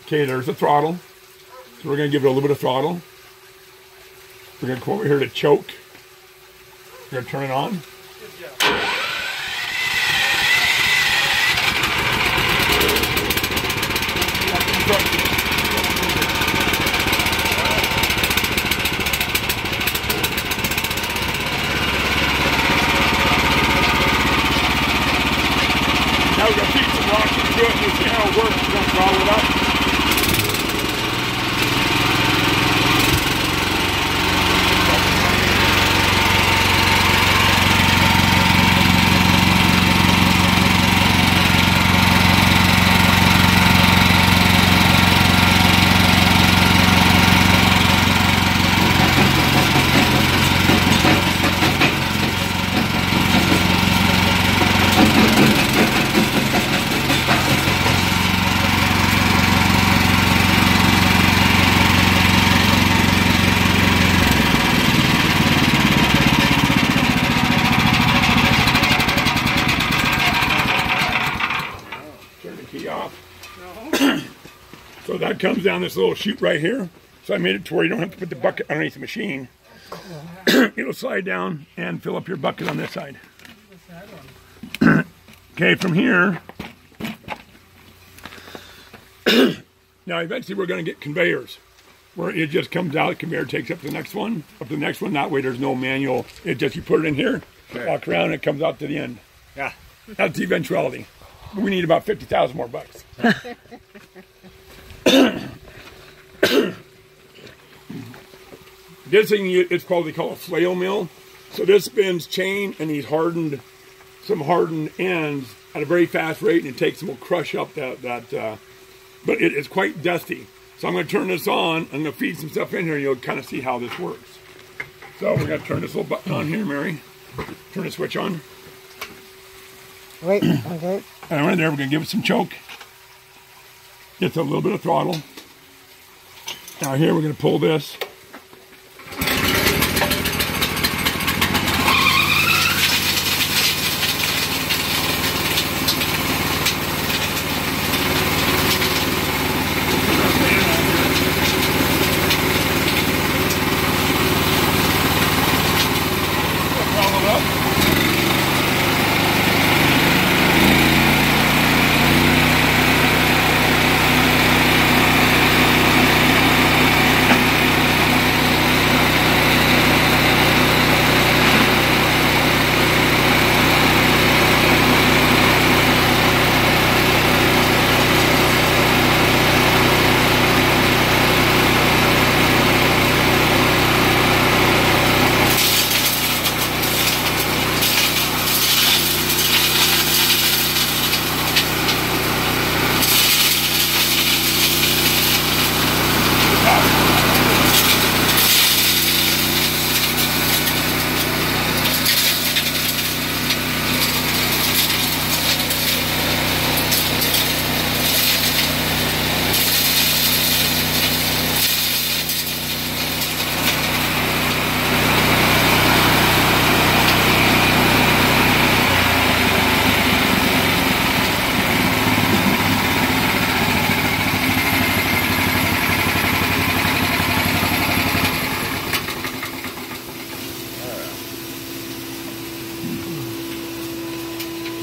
Okay, there's the throttle. So we're going to give it a little bit of throttle. We're going to come over here to choke. We're going to turn it on. Now we're going to feed some rocks into it and we'll see how it works. We're going to throttle it up. So that comes down this little chute right here. So I made it to where you don't have to put the bucket underneath the machine. It'll slide down and fill up your bucket on this side. Okay, from here. Now eventually we're going to get conveyors where it just comes out, the conveyor takes up to the next one, that way there's no manual. It just, you put it in here, walk around, and it comes out to the end. Yeah. That's the eventuality. We need about 50,000 more bucks. This thing, it's called, they call a flail mill. So this spins chain and these some hardened ends at a very fast rate, and it takes them, will crush up but it's quite dusty. So I'm going to turn this on. I'm going to feed some stuff in here, and you'll kind of see how this works. So we're going to turn this little button on here, Mary. Turn the switch on. Wait, okay. And right there, we're going to give it some choke. Just a little bit of throttle. Now here, we're going to pull this.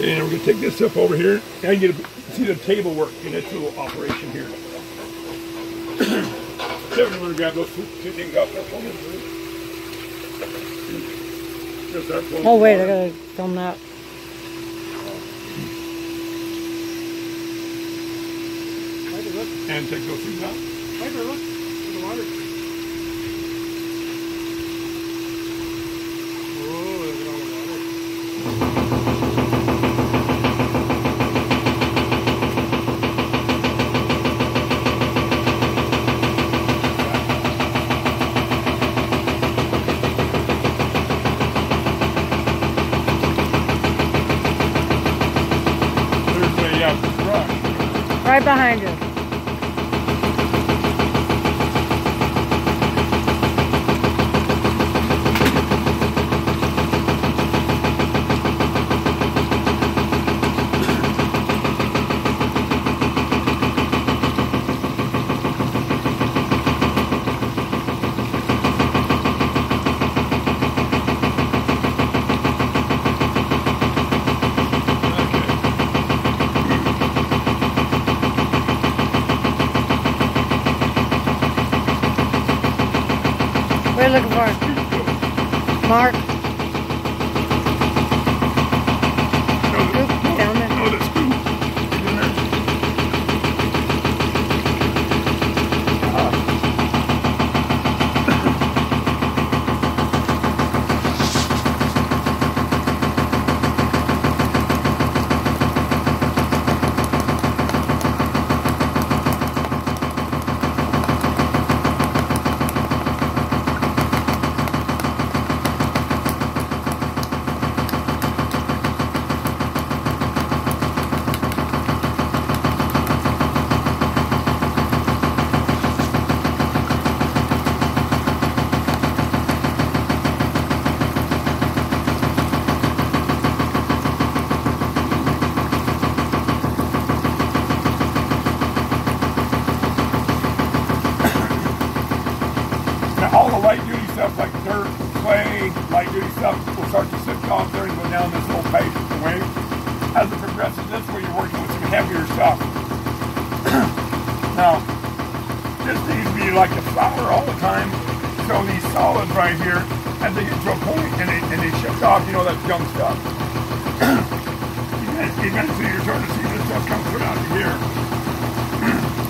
And we're going to take this stuff over here and get see the table work in this little operation here. So we're going to grab those two things off there for me. Oh wait, I gotta film that. And take those things out. Look, in the water. Oh, look at all the water. Right behind you. What are you looking for? Mark? Scoop down there. No, the scoop. It's in there. All the light duty stuff like dirt, clay, light duty stuff will start to sift off there and go down this little pipe away. As it progresses this way, you're working with some heavier stuff. Now, this needs to be like a flour all the time. So these solids right here, as they get to a point and they shift off, you know, that junk stuff. Eventually you're starting to see this stuff come through out of here.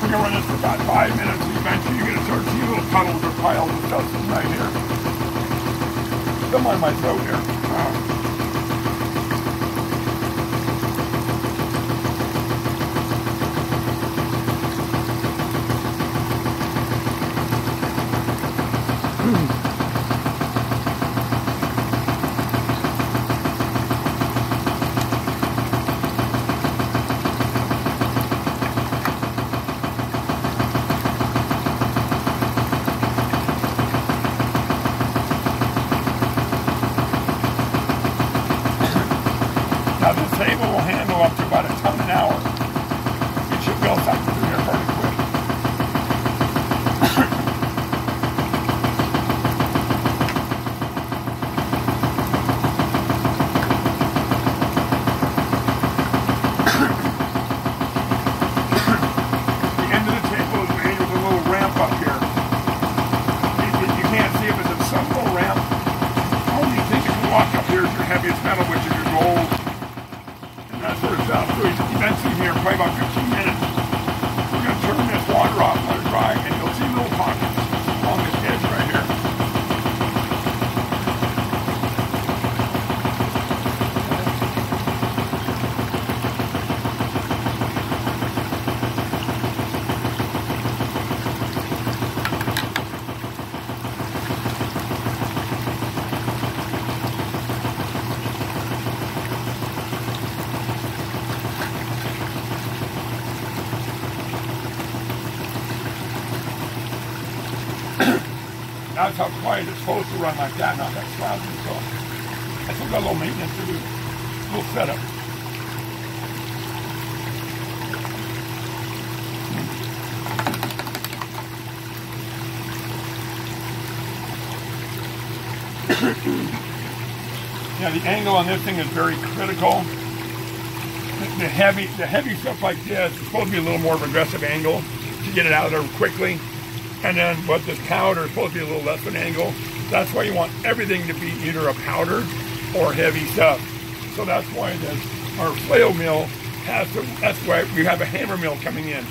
We're going to run this for about 5 minutes. Eventually you're going to start to see little puddles or piles of stuff right here. Come on my throat here. Now this table will handle up to about 1 ton an hour. It should go something through here pretty quick. The end of the table is made with a little ramp up here. You can't see it, but there's some little ramp. Only thing you can walk up here is your heaviest metal, which is your gold. That sort of stuff. So eventually here, probably about 15 minutes, we're going to turn this water off, let it dry, and you'll see little pockets along this edge right here. That's how quiet it's supposed to run like that, not that sloppy. So I still got a little maintenance to do, a little setup. Yeah, the angle on this thing is very critical. The heavy stuff like this is supposed to be a little more of an aggressive angle to get it out of there quickly. And then, but this powder is supposed to be a little less of an angle. That's why you want everything to be either a powder or heavy stuff. So that's why our flail mill has to, that's why we have a hammer mill coming in.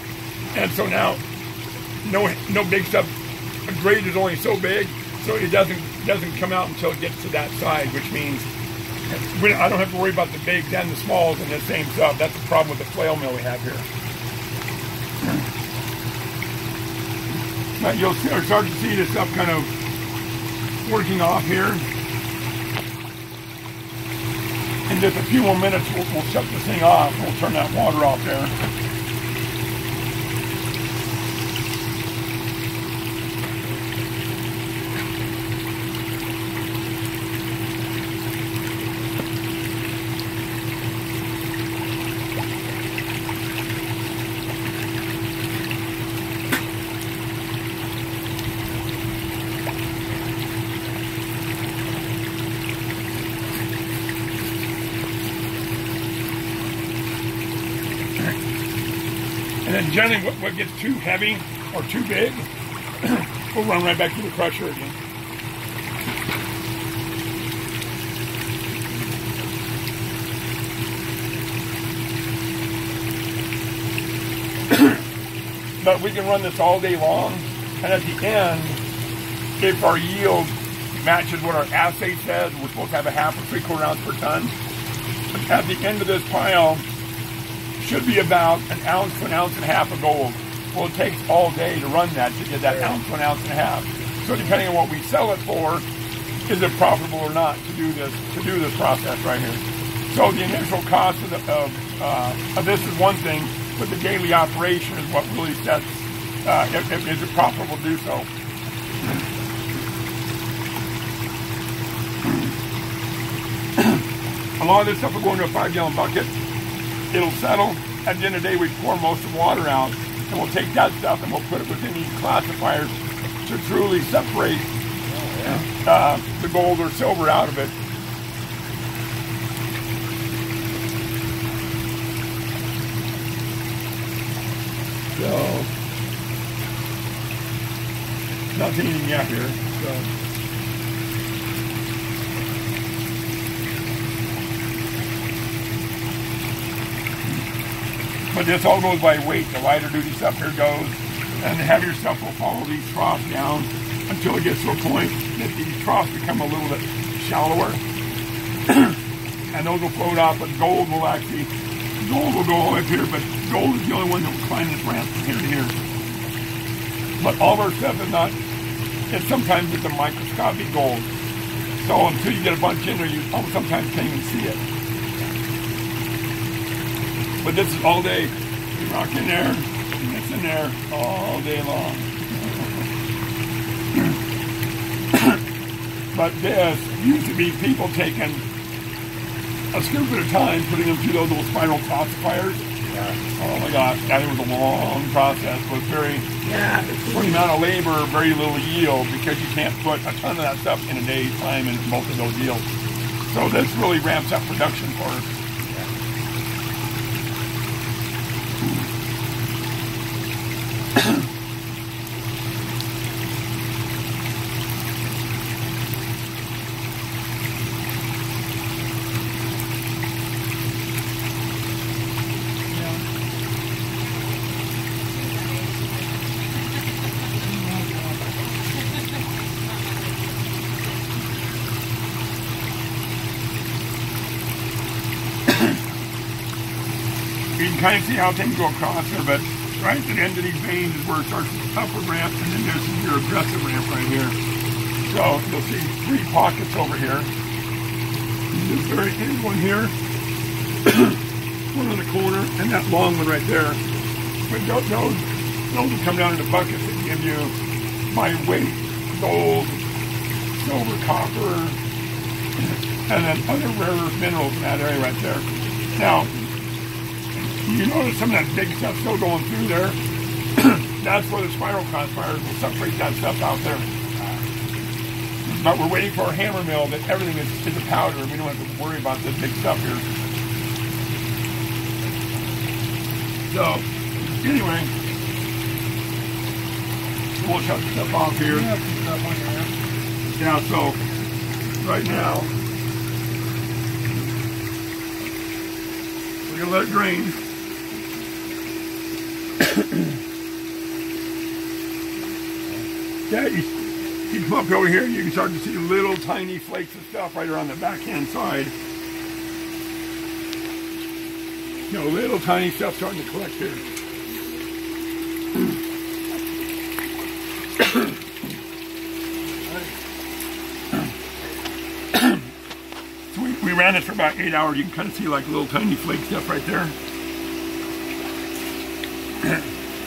And so now, no big stuff, a grade is only so big, so it doesn't come out until it gets to that side, which means I don't have to worry about the bigs and the smalls and the same stuff. That's the problem with the flail mill we have here. Now you'll start to see this stuff kind of working off here. In just a few more minutes, we'll shut this thing off. We'll turn that water off there. And then generally what gets too heavy or too big, we'll run right back to the crusher again. But we can run this all day long, and at the end, if our yield matches what our assay says, we're supposed to have a half or 3/4 ounce per ton. But at the end of this pile, should be about an ounce to an ounce and a half of gold. Well, it takes all day to run that to get that ounce to an ounce and a half. So depending on what we sell it for, is it profitable or not to do this process right here? So the initial cost of this is one thing, but the daily operation is what really sets if is it profitable to do so. A lot of this stuff will go into a 5-gallon bucket. It'll settle. At the end of the day, we pour most of the water out, and we'll take that stuff and we'll put it within these classifiers to truly separate the gold or silver out of it. So, nothing eating yet here. So. But this all goes by weight. The lighter duty stuff here goes, and the heavier stuff will follow these troughs down until it gets to a point that these troughs become a little bit shallower. And those will float off, but gold will go all up here, but gold is the only one that will climb this ramp from here to here. But all of our stuff is not, sometimes it's a microscopic gold. So until you get a bunch in there, you sometimes can't even see it. But this is all day. You rock in there, mix in there all day long. But this used to be people taking a scoop at a time, putting them through those little spiral classifiers. Oh my gosh, that was a long process. It was for the amount of labor, very little yield, because you can't put a ton of that stuff in a day's time in most of those yields. So this really ramps up production for us. You can kind of see how things go across there, but right at the end of these veins is where it starts with the upward ramp, and then there's your aggressive ramp right here. So you'll see 3 pockets over here. This very end one here, one on the corner, and that long one right there. But those will come down into buckets that give you by weight, gold, silver, copper, and then other rare earth minerals in that area right there. Now, you notice some of that big stuff still going through there. That's where the spiral classifiers will separate that stuff out there. But we're waiting for our hammer mill that everything is a powder, and we don't have to worry about this big stuff here. So, anyway, we'll shut the stuff off here. Yeah, so right now, we're gonna let it drain. Yeah, you come up over here and you can start to see little tiny flakes of stuff right around the backhand side. You know, little tiny stuff starting to collect here. So we ran this for about 8 hours. You can kind of see like little tiny flake stuff right there.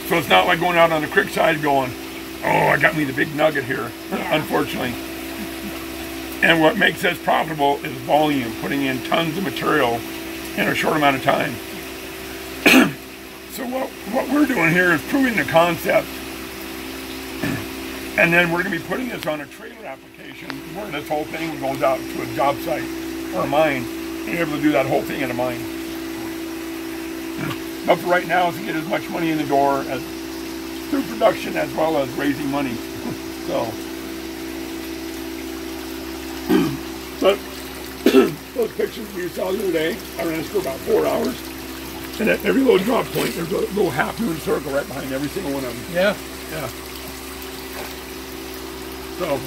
So it's not like going out on the creek side going, oh, I got me the big nugget here, unfortunately. And what makes this profitable is volume, putting in tons of material in a short amount of time. So what we're doing here is proving the concept, and then we're going to be putting this on a trailer application where this whole thing goes out to a job site or a mine, and you're able to do that whole thing in a mine. But for right now, is to get as much money in the door as through production as well as raising money. So But those pictures we saw the other day, I ran this for about 4 hours. And at every little drop point, there's a little half moon circle right behind every single one of them. Yeah. Yeah. So,